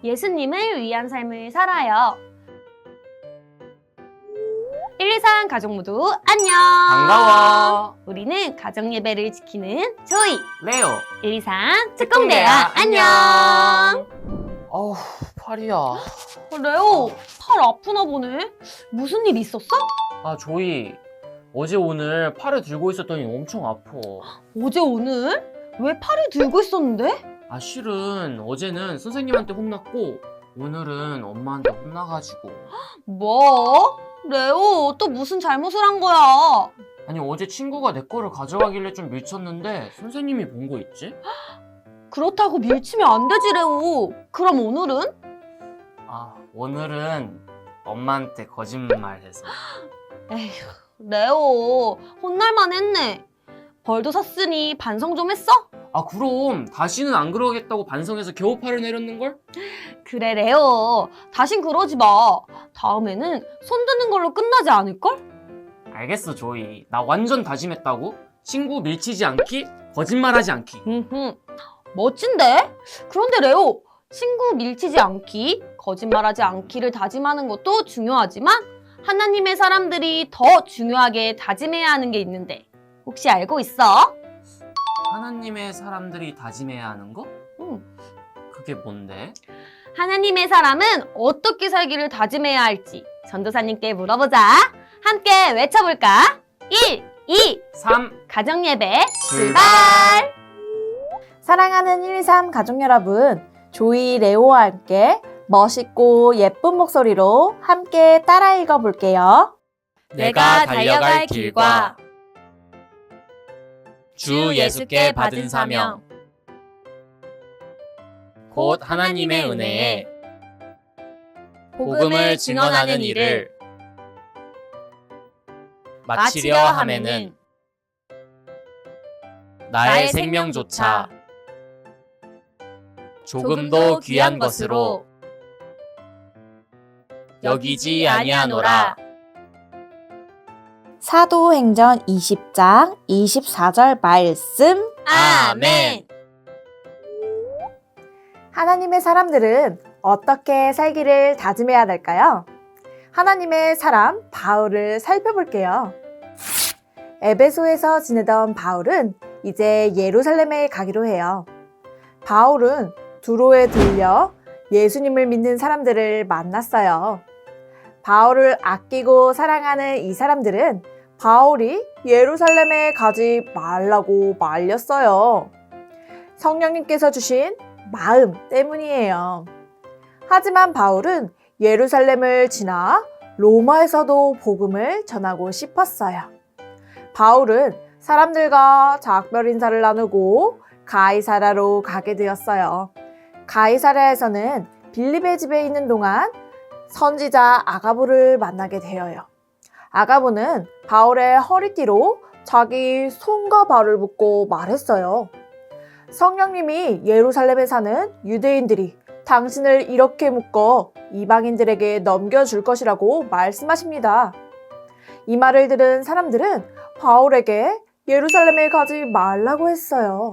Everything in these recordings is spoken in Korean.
예수님을 위한 삶을 살아요. 123 가족 모두 안녕! 반가워. 우리는 가정 예배를 지키는 조이 레오. 123 특공대야 안녕! 어우, 팔이야. 레오, 팔 아프나 보네. 무슨 일 있었어? 아, 조이. 어제 오늘 팔을 들고 있었더니 엄청 아파. 어제 오늘? 왜 팔을 들고 있었는데? 아, 실은 어제는 선생님한테 혼났고 오늘은 엄마한테 혼나가지고. 뭐? 레오, 또 무슨 잘못을 한 거야? 아니, 어제 친구가 내 거를 가져가길래 좀 밀쳤는데 선생님이 본 거 있지? 그렇다고 밀치면 안 되지, 레오. 그럼 오늘은? 아, 오늘은 엄마한테 거짓말해서. 에휴, 레오, 혼날만 했네. 벌도 샀으니 반성 좀 했어? 아, 그럼 다시는 안 그러겠다고 반성해서 겨우 팔을 내렸는걸? 그래, 레오. 다신 그러지 마. 다음에는 손 드는 걸로 끝나지 않을걸? 알겠어, 조이. 나 완전 다짐했다고. 친구 밀치지 않기, 거짓말하지 않기. 멋진데? 그런데 레오, 친구 밀치지 않기, 거짓말하지 않기를 다짐하는 것도 중요하지만 하나님의 사람들이 더 중요하게 다짐해야 하는 게 있는데 혹시 알고 있어? 하나님의 사람들이 다짐해야 하는 거? 응. 그게 뭔데? 하나님의 사람은 어떻게 살기를 다짐해야 할지 전도사님께 물어보자. 함께 외쳐볼까? 1, 2, 3. 가정예배 출발! 사랑하는 123 가족 여러분, 조이 레오와 함께 멋있고 예쁜 목소리로 함께 따라 읽어볼게요. 내가 달려갈 길과 주 예수께 받은 사명, 곧 하나님의 은혜에 복음을 증언하는 일을 마치려 함에는 나의 생명조차 조금도 귀한 것으로 여기지 아니하노라. 사도행전 20장 24절 말씀. 아멘. 하나님의 사람들은 어떻게 살기를 다짐해야 될까요? 하나님의 사람 바울을 살펴볼게요. 에베소에서 지내던 바울은 이제 예루살렘에 가기로 해요. 바울은 두로에 들려 예수님을 믿는 사람들을 만났어요. 바울을 아끼고 사랑하는 이 사람들은 바울이 예루살렘에 가지 말라고 말렸어요. 성령님께서 주신 마음 때문이에요. 하지만 바울은 예루살렘을 지나 로마에서도 복음을 전하고 싶었어요. 바울은 사람들과 작별 인사를 나누고 가이사랴로 가게 되었어요. 가이사랴에서는 빌립의 집에 있는 동안 선지자 아가보를 만나게 되어요. 아가보는 바울의 허리띠로 자기 손과 발을 묶고 말했어요. 성령님이 예루살렘에 사는 유대인들이 당신을 이렇게 묶어 이방인들에게 넘겨줄 것이라고 말씀하십니다. 이 말을 들은 사람들은 바울에게 예루살렘에 가지 말라고 했어요.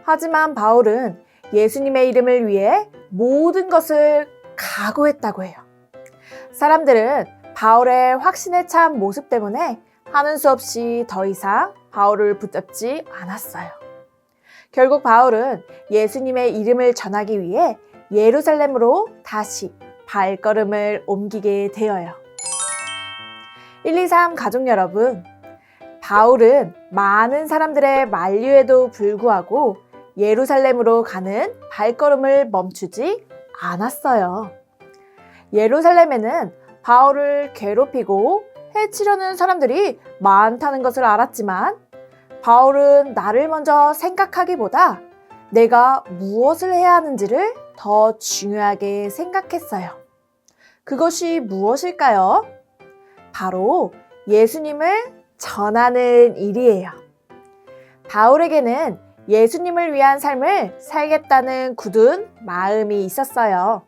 하지만 바울은 예수님의 이름을 위해 모든 것을 각오했다고 해요. 사람들은 바울의 확신에 찬 모습 때문에 하는 수 없이 더 이상 바울을 붙잡지 않았어요. 결국 바울은 예수님의 이름을 전하기 위해 예루살렘으로 다시 발걸음을 옮기게 되어요. 123 가족 여러분, 바울은 많은 사람들의 만류에도 불구하고 예루살렘으로 가는 발걸음을 멈추지 않았어요. 예루살렘에는 바울을 괴롭히고 해치려는 사람들이 많다는 것을 알았지만 바울은 나를 먼저 생각하기보다 내가 무엇을 해야 하는지를 더 중요하게 생각했어요. 그것이 무엇일까요? 바로 예수님을 전하는 일이에요. 바울에게는 예수님을 위한 삶을 살겠다는 굳은 마음이 있었어요.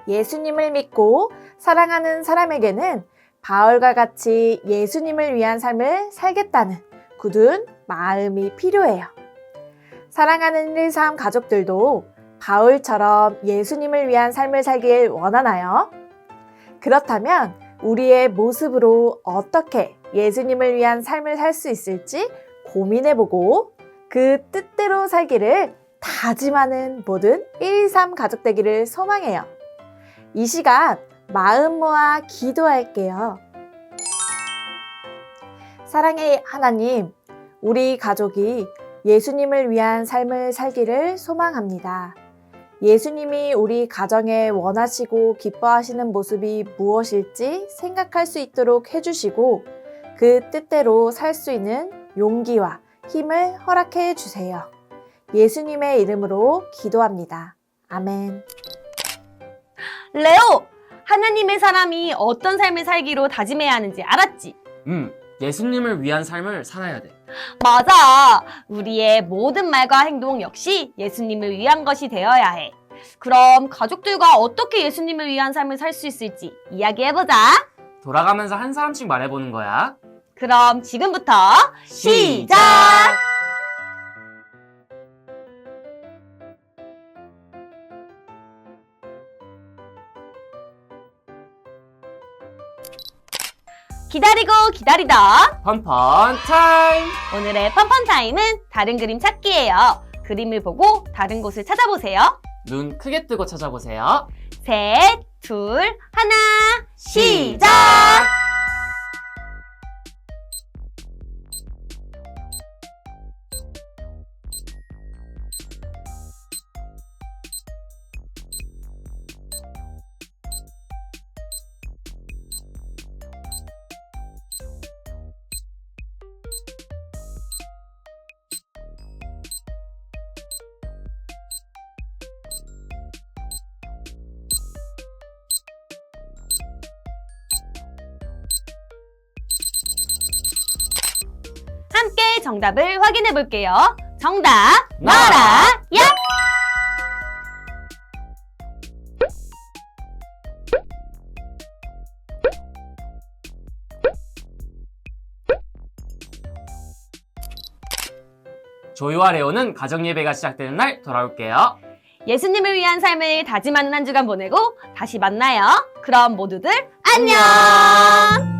예수님을 믿고 사랑하는 사람에게는 바울과 같이 예수님을 위한 삶을 살겠다는 굳은 마음이 필요해요. 사랑하는 123 가족들도 바울처럼 예수님을 위한 삶을 살길 원하나요? 그렇다면 우리의 모습으로 어떻게 예수님을 위한 삶을 살 수 있을지 고민해보고 그 뜻대로 살기를 다짐하는 모든 123 가족 되기를 소망해요. 이 시간 마음 모아 기도할게요. 사랑의 하나님, 우리 가족이 예수님을 위한 삶을 살기를 소망합니다. 예수님이 우리 가정에 원하시고 기뻐하시는 모습이 무엇일지 생각할 수 있도록 해주시고 그 뜻대로 살 수 있는 용기와 힘을 허락해 주세요. 예수님의 이름으로 기도합니다. 아멘. 레오! 하나님의 사람이 어떤 삶을 살기로 다짐해야 하는지 알았지? 예수님을 위한 삶을 살아야 돼. 맞아! 우리의 모든 말과 행동 역시 예수님을 위한 것이 되어야 해. 그럼 가족들과 어떻게 예수님을 위한 삶을 살 수 있을지 이야기해보자. 돌아가면서 한 사람씩 말해보는 거야. 그럼 지금부터 시작! 기다리고 기다리다 펀펀 타임! 오늘의 펀펀 타임은 다른 그림 찾기예요. 그림을 보고 다른 곳을 찾아보세요. 눈 크게 뜨고 찾아보세요. 셋, 둘, 하나, 시작! 함께 정답을 확인해 볼게요. 정답 나와라 야! 조이와 레오는 가정 예배가 시작되는 날 돌아올게요. 예수님을 위한 삶을 다짐하는 한 주간 보내고 다시 만나요. 그럼 모두들 안녕!